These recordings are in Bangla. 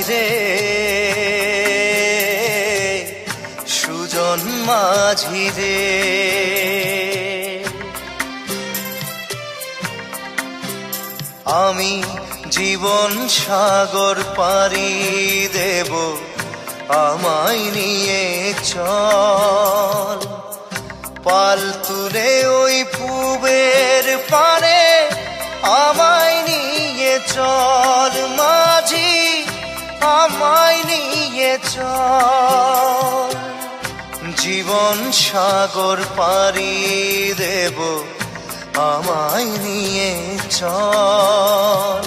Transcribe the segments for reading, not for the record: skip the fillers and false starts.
রে, সুজন মাঝি রে। আমি জীবন সাগর পাড়ি দেব, আমায় নিয়ে চল। পাল তুলে ওই পূবের পারে আমায় নিয়ে চল মাঝি, আমায় নিয়ে চল। জীবন সাগর পাড়ি দেব, আমায় নিয়ে চল,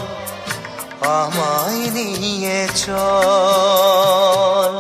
আমায় নিয়ে চল।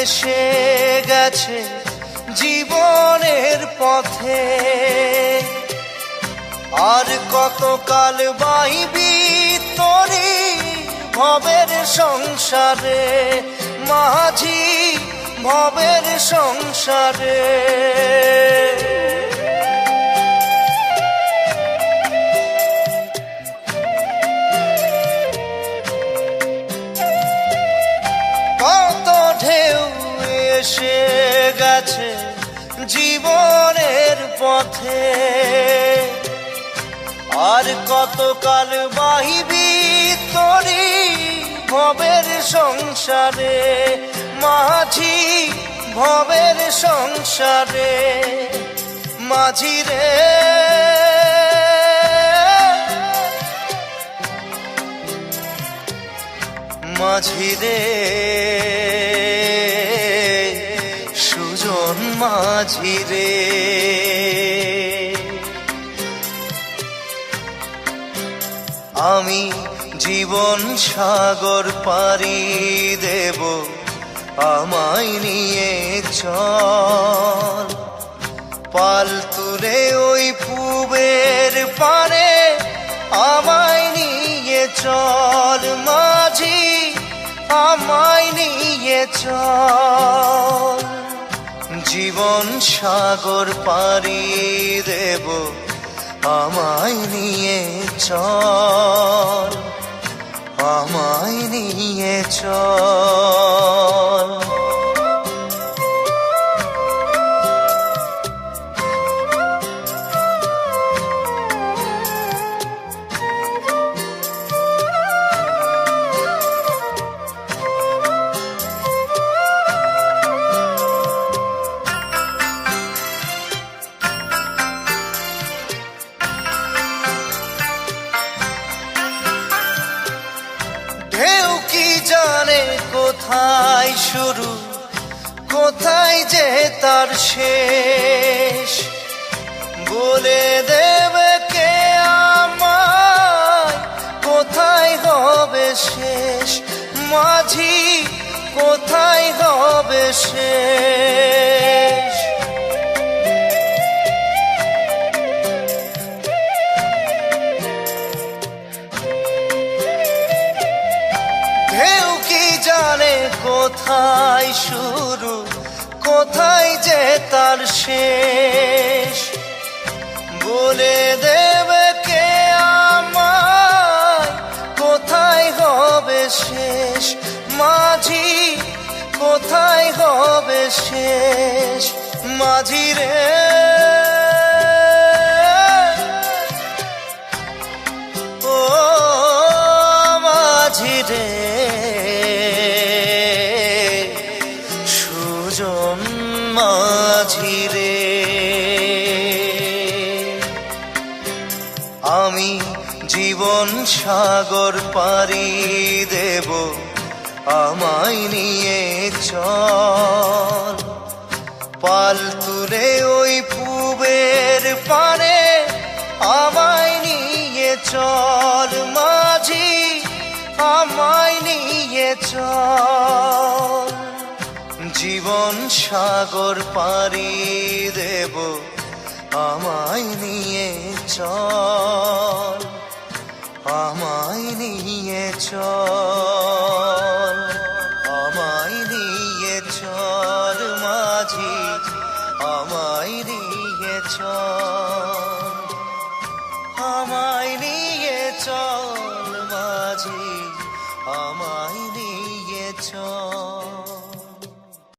এসে গেছে জীবনের পথে, আর কতকাল বাইবি তোরি ভবের সংসারে মাঝি, ভবের সংসারে। এসে গেছে জীবনের পথে, আর কতকাল বাহিবি তোরি ভবের সংসারে মাঝি, ভবের সংসারে। মাঝি রে, মাঝি রে, সুজন মাঝি রে। আমি জীবন সাগর পাড়ি দেব, আমায় নিয়ে চল। পাল তুলে ওই পূবের পারে আমায় নিয়ে চল মাঝি, আমায় নিয়ে চল। জীবন সাগর পাড়ি দেব, আমায় নিয়ে চল, আমায় নিয়ে চল। জানে কোথায় শুরু, কোথায় যে তার শেষ, বলে দেবে কে আমায় কোথায় হবে শেষ। মাঝি কোথায় হবে শেষ। জানে কোথায় শুরু, কোথায় যে তার শেষ, বলে দেবে কে আমায় কোথায় হবে শেষ। মাঝি কোথায় হবে শেষ। মাঝি রে, ও মাঝি রে, সুজন মাঝি রে। আমি জীবন সাগর পাড়ি দেব, আমায় নিয়ে চল। পাল তুলে ওই পূবের পারে আমায় নিয়ে চল মাঝি, আমায় নিয়ে চল। জীবন সাগর পাড়ি দেব, আমায় নিয়ে চল, আমায় নিয়ে চল, আমায় নিয়ে চল মাঝি, আমায় নিয়ে চল, আমায় নিয়ে চল মাঝি, আমায় নিয়ে চল।